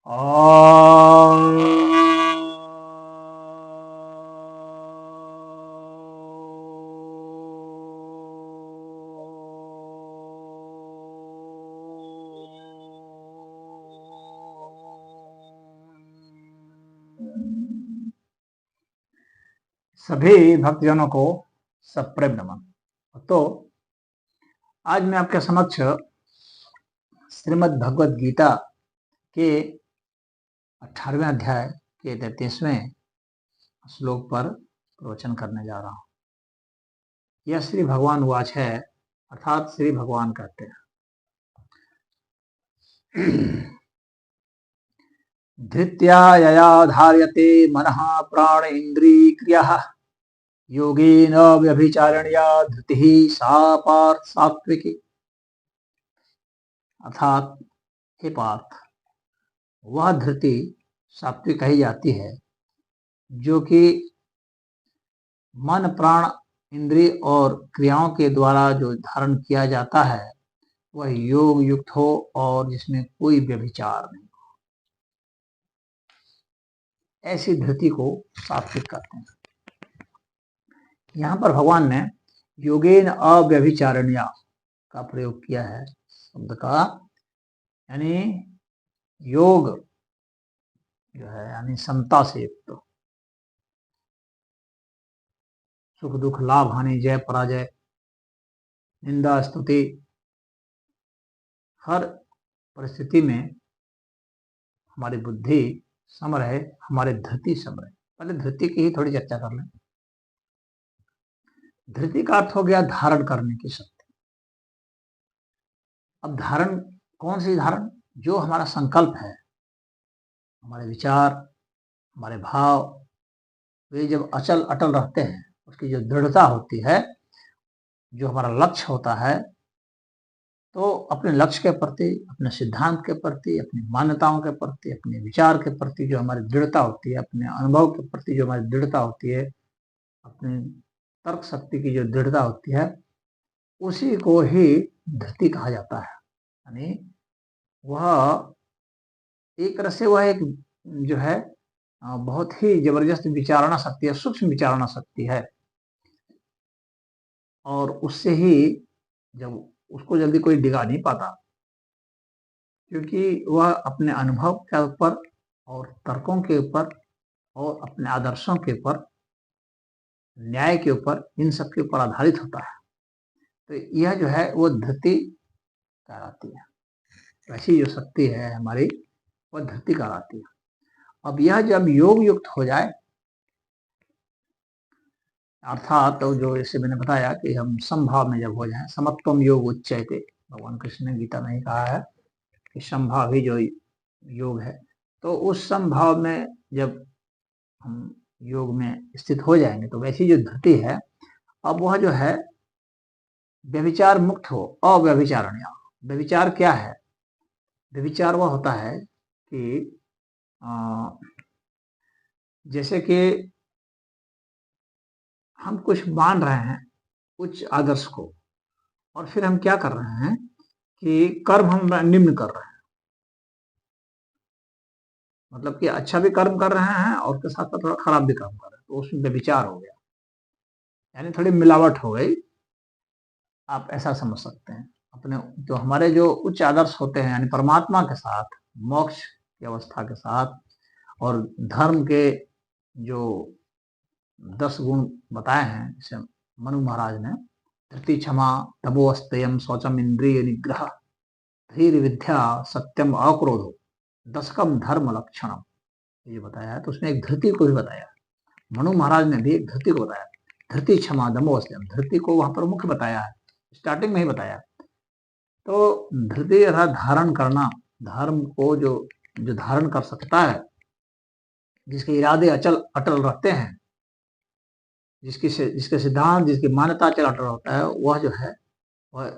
ओम। सभी भक्तजनों को सप्रेम नमन। तो आज मैं आपके समक्ष श्रीमद् भगवद गीता के 18वें अध्याय के 33वें श्लोक पर प्रवचन करने जा रहा हूं। यह श्री भगवान वाच है, अर्थात श्री भगवान कहते हैं। धृत्या यया धार्यते मनः प्राण इंद्रिय क्रियाः योगेन व्यभिचारणया धृतिः सा पार्थ सात्विकी। अर्थात हे पार्थ, वह धृति सात्विक कही जाती है जो कि मन प्राण इंद्रिय और क्रियाओं के द्वारा जो धारण किया जाता है वह योग युक्त हो और जिसमें कोई व्यभिचार नहीं हो, ऐसी धृति को सात्विक कहते हैं। यहाँ पर भगवान ने योगेन अव्यभिचारणया का प्रयोग किया है शब्द का, यानी योग जो है यानी समता से युक्त, सुख दुख लाभ हानि जय पराजय निंदा स्तुति, हर परिस्थिति में हमारी बुद्धि सम रहे, हमारी धृति सम रहे। पहले धृति की ही थोड़ी चर्चा कर लें। धृति का अर्थ हो गया धारण करने की शक्ति। अब धारण कौन सी धारण? जो हमारा संकल्प है, हमारे विचार, हमारे भाव, वे जब अचल अटल रहते हैं, उसकी जो दृढ़ता होती है, जो हमारा लक्ष्य होता है, तो अपने लक्ष्य के प्रति, अपने सिद्धांत के प्रति, अपनी मान्यताओं के प्रति, अपने विचार के प्रति जो हमारी दृढ़ता होती है, अपने अनुभव के प्रति जो हमारी दृढ़ता होती है, अपनी तर्क शक्ति की जो दृढ़ता होती है, उसी को ही धृति कहा जाता है। यानी वह एक तरह से वह एक जो है बहुत ही जबरदस्त विचारणा शक्ति है, सूक्ष्म विचारणा शक्ति है, और उससे ही जब उसको जल्दी कोई डिगा नहीं पाता, क्योंकि वह अपने अनुभव के ऊपर और तर्कों के ऊपर और अपने आदर्शों के ऊपर, न्याय के ऊपर, इन सब के ऊपर आधारित होता है। तो यह जो है वो धृति कहलाती है। वैसी जो शक्ति है हमारी, वह धृति कहलाती है। अब यह जब योग युक्त हो जाए, अर्थात तो जो जैसे मैंने बताया कि हम समभाव में जब हो जाए, समत्वम योग उच्चयते, भगवान कृष्ण ने गीता में ही कहा है कि समभाव ही जो योग है। तो उस समभाव में जब हम योग में स्थित हो जाएंगे, तो वैसी जो धृति है, अब वह जो है व्यभिचार मुक्त हो, अव्यभिचारणीय। व्यभिचार क्या है? व्यभिचार वह होता है कि जैसे कि हम कुछ मान रहे हैं उच्च आदर्श को, और फिर हम क्या कर रहे हैं कि कर्म हम निम्न कर रहे हैं, मतलब कि अच्छा भी कर्म कर रहे हैं और उसके साथ साथ थोड़ा खराब भी कर्म कर रहे हैं, तो उसमें व्यभिचार हो गया, यानी थोड़ी मिलावट हो गई, आप ऐसा समझ सकते हैं। अपने जो हमारे जो उच्च आदर्श होते हैं, यानी परमात्मा के साथ, मोक्ष की अवस्था के साथ, और धर्म के जो 10 गुण बताए हैं, जैसे मनु महाराज ने धृति क्षमा तपो अस्तयम शौचम इंद्रिय निग्रह धीर विद्या सत्यम अक्रोधो दशकम धर्म लक्षणम, ये बताया है। तो उसमें एक धृति को भी बताया, मनु महाराज ने भी एक धृति को बताया, धृति क्षमा दमो अस्तयम, धृति को वहां पर मुख्य बताया है, स्टार्टिंग में ही बताया। तो धृति अर्थात धारण करना, धर्म को जो धारण कर सकता है, जिसके इरादे अचल अटल रहते हैं, जिसके सिद्धांत, जिसकी मान्यता अचल अटल होता है, वह जो है वह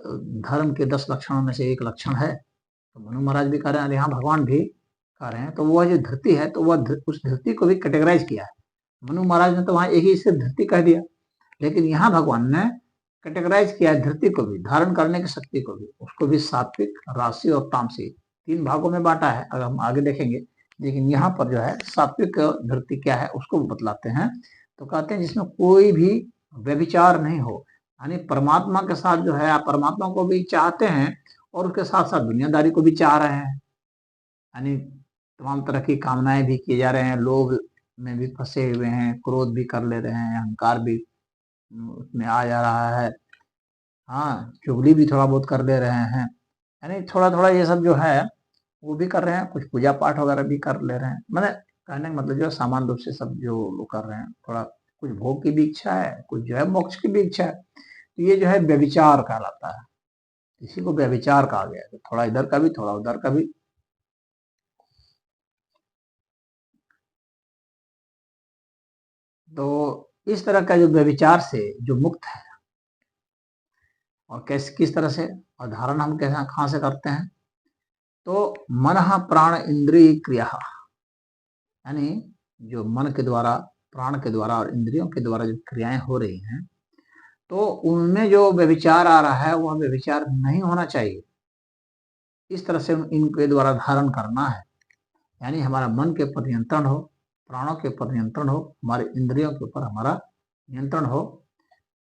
धर्म के 10 लक्षणों में से एक लक्षण है। तो मनु महाराज भी कह रहे हैं, यहाँ भगवान भी कह रहे हैं। तो वह जो धृति है, तो वह उस धृति को भी कैटेगराइज किया है। मनु महाराज ने तो वहां एक ही सिर्फ धृति कह दिया, लेकिन यहाँ भगवान ने कैटेगराइज किया है धृति को भी, धारण करने की शक्ति को भी, उसको भी सात्विक, राशि और तामसिक 3 भागों में बांटा है। अगर हम आगे देखेंगे लेकिन यहाँ पर जो है सात्विक वृत्ति क्या है उसको बतलाते हैं। तो कहते हैं जिसमें कोई भी व्यभिचार नहीं हो, यानी परमात्मा के साथ जो है आप परमात्मा को भी चाहते हैं और उसके साथ साथ दुनियादारी को भी चाह रहे हैं, यानी तमाम तरह की कामनाएं भी किए जा रहे हैं, लोभ में भी फंसे हुए हैं, क्रोध भी कर ले रहे हैं, अहंकार भी उसमें आ जा रहा है, हाँ चुगली भी थोड़ा बहुत कर ले रहे हैं, यानी थोड़ा थोड़ा ये सब जो है वो भी कर रहे हैं, कुछ पूजा पाठ वगैरह भी कर ले रहे हैं। मैंने कहने का मतलब जो है सामान्य रूप से सब जो लोग कर रहे हैं, थोड़ा कुछ भोग की भी इच्छा है, कुछ जो है मोक्ष की भी इच्छा है, तो ये जो है व्यभिचार कहलाता है। इसी को व्यभिचार कहा गया है, थोड़ा इधर का भी थोड़ा उधर का भी। तो इस तरह का जो व्यभिचार से जो मुक्त है, और कैसे किस तरह से, और धारण हम कैसे कहाँ से करते हैं, तो मन प्राण इंद्रिय क्रिया, यानी जो मन के द्वारा, प्राण के द्वारा और इंद्रियों के द्वारा जो क्रियाएं हो रही हैं, तो उनमें जो व्यभिचार आ रहा है वह व्यभिचार नहीं होना चाहिए। इस तरह से इनके द्वारा धारण करना है, यानी हमारा मन के ऊपर नियंत्रण हो, प्राणों के ऊपर नियंत्रण हो, हमारे इंद्रियों के ऊपर हमारा नियंत्रण हो,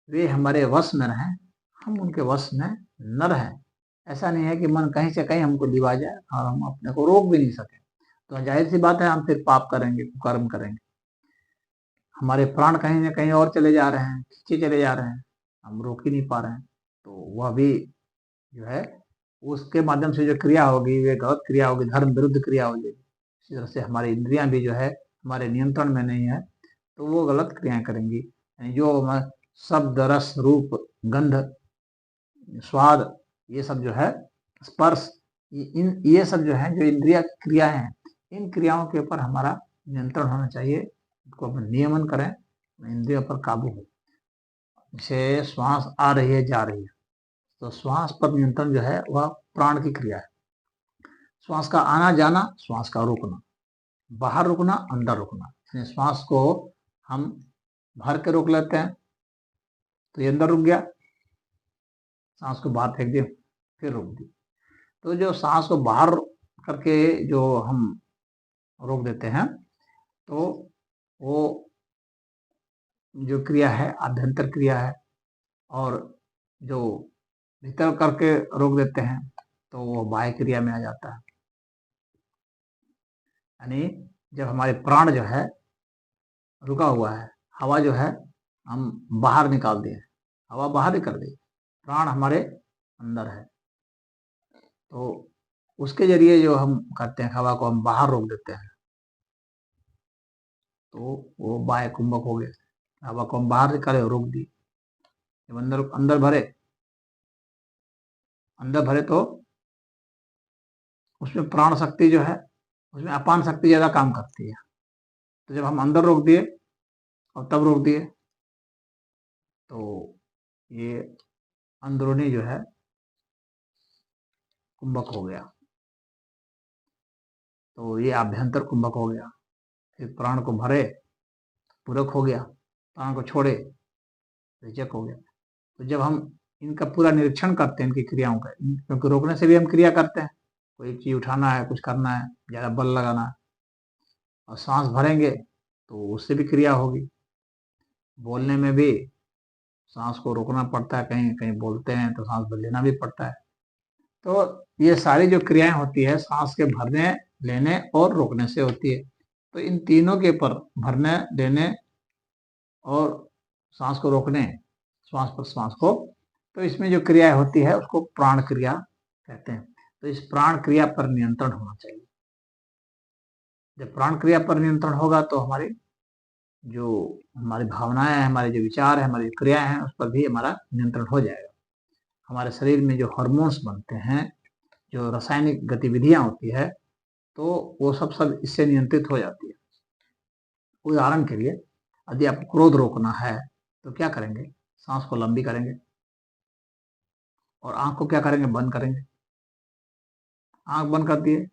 वे हमारे वश में रहें, हम उनके वश में न रहें। ऐसा नहीं है कि मन कहीं से कहीं हमको लिवा जाए और हम अपने को रोक भी नहीं सकें, तो जाहिर सी बात है हम फिर पाप करेंगे, कुकर्म करेंगे। हमारे प्राण कहीं ना कहीं और चले जा रहे हैं, खींचे चले जा रहे हैं, हम रोक ही नहीं पा रहे हैं, तो वह भी जो है उसके माध्यम से जो क्रिया होगी वे गलत क्रिया होगी, धर्म विरुद्ध क्रिया हो जाएगी। इसी तरह से हमारी इंद्रियां भी जो है हमारे नियंत्रण में नहीं है, तो वो गलत क्रियाएं करेंगी। जो शब्द रस रूप गंध स्वाद, ये सब जो है स्पर्श, ये सब जो है जो इंद्रिया क्रियाएं हैं, इन क्रियाओं के ऊपर हमारा नियंत्रण होना चाहिए, इनको अपन नियमन करें, इंद्रियों पर काबू हो। जैसे श्वास आ रही है जा रही है, तो श्वास पर नियंत्रण जो है वह प्राण की क्रिया है। श्वास का आना जाना, श्वास का रुकना, बाहर रुकना अंदर रुकना, श्वास को हम भर के रोक लेते हैं तो ये अंदर रुक गया, सांस को बाहर फेंक दिया फिर रोक दी। तो जो सांस को बाहर करके जो हम रोक देते हैं, तो वो जो क्रिया है आभ्यंतर क्रिया है, और जो भीतर करके रोक देते हैं तो वो बाह्य क्रिया में आ जाता है। यानी जब हमारे प्राण जो है रुका हुआ है, हवा जो है हम बाहर निकाल दिए, हवा बाहर निकल गई, प्राण हमारे अंदर है, तो उसके जरिए जो हम करते हैं हवा को हम बाहर रोक देते हैं, तो वो बाह्य कुंभक हो गया। हवा को हम बाहर निकाले और रोक दी, जब अंदर अंदर भरे तो उसमें प्राण शक्ति जो है, उसमें अपान शक्ति ज्यादा काम करती है। तो जब हम अंदर रोक दिए और तब रोक दिए, तो ये अंदरूनी जो है कुंभक हो गया, तो ये आभ्यंतर कुंभक हो गया। फिर प्राण को भरे पूरक हो गया, प्राण को छोड़े रेचक हो गया। तो जब हम इनका पूरा निरीक्षण करते हैं इनकी क्रियाओं का, क्योंकि रोकने से भी हम क्रिया करते हैं, कोई चीज उठाना है, कुछ करना है, ज्यादा बल लगाना है, और सांस भरेंगे तो उससे भी क्रिया होगी। बोलने में भी सांस को रोकना पड़ता है, कहीं कहीं बोलते हैं तो सांस भर लेना भी पड़ता है। तो ये सारी जो क्रियाएं होती है सांस के भरने लेने और रोकने से होती है। तो इन तीनों के पर भरने लेने और सांस को रोकने, श्वास प्रश्वास को, तो इसमें जो क्रिया होती है उसको प्राण क्रिया कहते हैं। तो इस प्राण क्रिया पर नियंत्रण होना चाहिए। जब प्राण क्रिया पर नियंत्रण होगा तो हमारी जो हमारी भावनाएं हैं, हमारे जो विचार है, हमारी क्रियाएं हैं, उस पर भी हमारा नियंत्रण हो जाएगा। हमारे शरीर में जो हार्मोन्स बनते हैं, जो रासायनिक गतिविधियां होती है, तो वो सब इससे नियंत्रित हो जाती है। उदाहरण के लिए यदि आपको क्रोध रोकना है तो क्या करेंगे, सांस को लंबी करेंगे और आंख को क्या करेंगे, बंद करेंगे। आंख बंद कर दिए,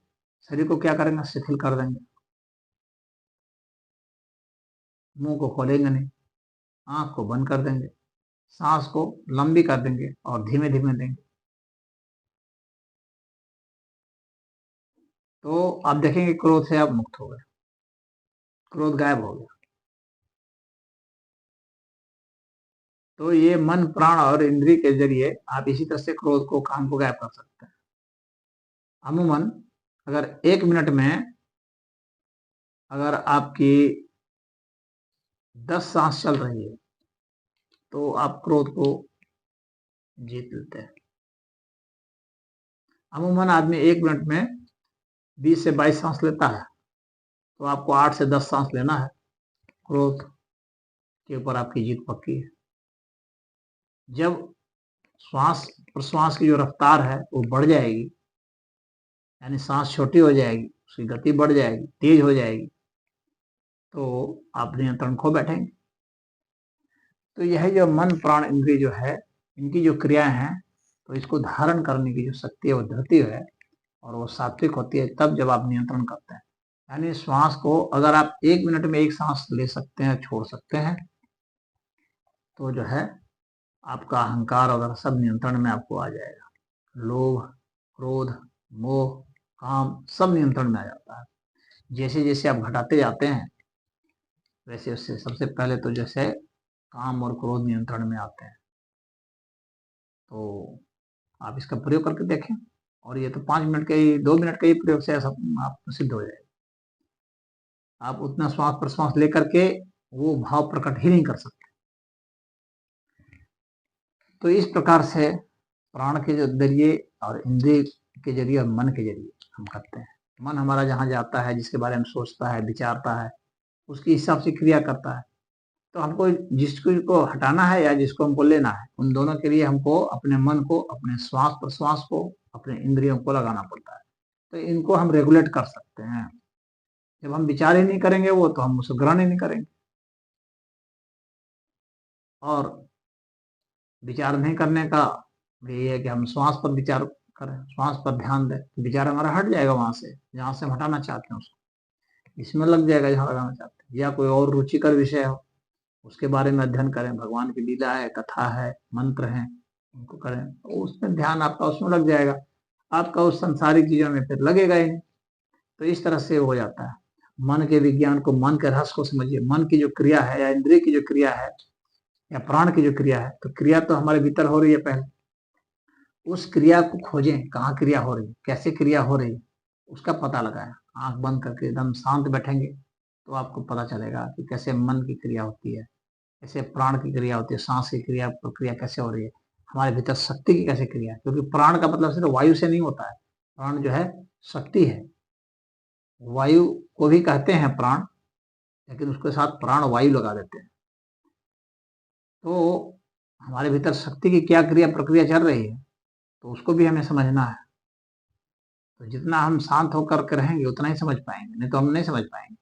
शरीर को क्या करेंगे, शिथिल कर देंगे, मुंह को खोलेंगे नहीं, आंख को बंद कर देंगे, सांस को लंबी कर देंगे और धीमे धीमे देंगे। तो आप देखेंगे क्रोध से आप मुक्त हो गए, क्रोध गायब हो गया। तो ये मन, प्राण और इंद्रिय के जरिए आप इसी तरह से क्रोध को, काम को गायब कर सकते हैं। अमूमन अगर 1 मिनट में अगर आपकी 10 सांस चल रही है तो आप क्रोध को जीत लेते हैं। अमूमन आदमी 1 मिनट में 20 से 22 सांस लेता है, तो आपको 8 से 10 सांस लेना है। क्रोध के ऊपर आपकी जीत पक्की है। जब श्वास प्रश्वास की जो रफ्तार है वो बढ़ जाएगी, यानी सांस छोटी हो जाएगी, उसकी गति बढ़ जाएगी, तेज हो जाएगी, तो आप नियंत्रण खो बैठेंगे। तो यह जो मन, प्राण, इंद्रिय जो है, इनकी जो क्रियाएं हैं, तो इसको धारण करने की जो शक्ति है वो धरती है, और वो सात्विक होती है तब जब आप नियंत्रण करते हैं। यानी श्वास को अगर आप 1 मिनट में 1 सांस ले सकते हैं, छोड़ सकते हैं, तो जो है आपका अहंकार वगैरह सब नियंत्रण में आपको आ जाएगा। लोभ, क्रोध, मोह, काम सब नियंत्रण में आ जाता है। जैसे जैसे आप घटाते जाते हैं वैसे वैसे सबसे पहले तो जैसे काम और क्रोध नियंत्रण में आते हैं। तो आप इसका प्रयोग करके देखें, और ये तो 5 मिनट का ही, 2 मिनट का ही प्रयोग से ऐसा आप सिद्ध हो जाएगा। आप उतना श्वास प्रश्वास लेकर के वो भाव प्रकट ही नहीं कर सकते। तो इस प्रकार से प्राण के जो जरिए और इंद्रिय के जरिए और मन के जरिए हम करते हैं। मन हमारा जहाँ जाता है, जिसके बारे में सोचता है, विचारता है, उसके हिसाब से क्रिया करता है। तो हमको जिसको हटाना है या जिसको हमको लेना है, उन दोनों के लिए हमको अपने मन को, अपने श्वास प्रश्वास को, अपने इंद्रियों को लगाना पड़ता है। तो इनको हम रेगुलेट कर सकते हैं। जब हम विचार ही नहीं करेंगे वो, तो हम उसे ग्रहण ही नहीं करेंगे। और विचार नहीं करने का यही है कि हम श्वास पर विचार करें, श्वास पर ध्यान दें, तो विचार हमारा हट जाएगा वहां से, जहां से हम हटाना चाहते हैं उसको, इसमें लग जाएगा जहां लगाना चाहते हैं। या कोई और रुचिकर विषय हो, उसके बारे में अध्ययन करें, भगवान की लीला है, कथा है, मंत्र हैं, उनको करें, तो उसमें ध्यान आपका उसमें लग जाएगा। आपका उस संसारिक चीजों में फिर लगेगा ही नहीं। तो इस तरह से हो जाता है। मन के विज्ञान को, मन के रहस्य को समझिए। मन की जो क्रिया है या इंद्रिय की जो क्रिया है या प्राण की जो क्रिया है, तो क्रिया तो हमारे भीतर हो रही है। पहले उस क्रिया को खोजें, कहाँ क्रिया हो रही है, कैसे क्रिया हो रही है, उसका पता लगाएं। आंख बंद करके एकदम शांत बैठेंगे तो आपको पता चलेगा कि कैसे मन की क्रिया होती है, कैसे प्राण की क्रिया होती है, सांस की क्रिया प्रक्रिया कैसे हो रही है, हमारे भीतर शक्ति की कैसे क्रिया है। क्योंकि प्राण का मतलब सिर्फ वायु से नहीं होता है। प्राण जो है शक्ति है। वायु को भी कहते हैं प्राण, लेकिन उसके साथ प्राण वायु लगा देते हैं। तो हमारे भीतर शक्ति की क्या क्रिया प्रक्रिया चल रही है, तो उसको भी हमें समझना है। तो जितना हम शांत होकर के रहेंगे उतना ही समझ पाएंगे, नहीं तो हम नहीं समझ पाएंगे।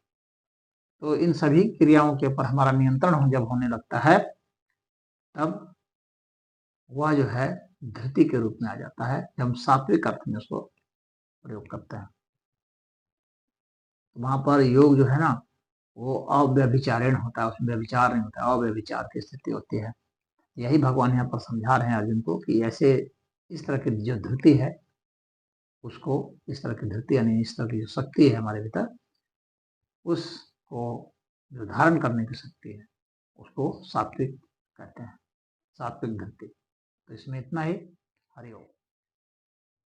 तो इन सभी क्रियाओं के ऊपर हमारा नियंत्रण जब होने लगता है, तब वह जो है धृति के रूप में आ जाता है, जब हम सात्विक अर्थ में उसको प्रयोग करते हैं। तो वहां पर योग जो है ना, वो अव्यभिचारण होता है, उसमें व्यभिचार नहीं होता, अव्यभिचार की स्थिति होती है। यही भगवान यहाँ पर समझा रहे हैं अर्जुन को कि ऐसे इस तरह की जो धृति है, उसको, इस तरह की धृति यानी इस तरह की जो शक्ति है हमारे भीतर, उसको जो धारण करने की शक्ति है, उसको सात्विक कहते हैं, सात्विक धृति। तो इसमें इतना ही। हरि ओम।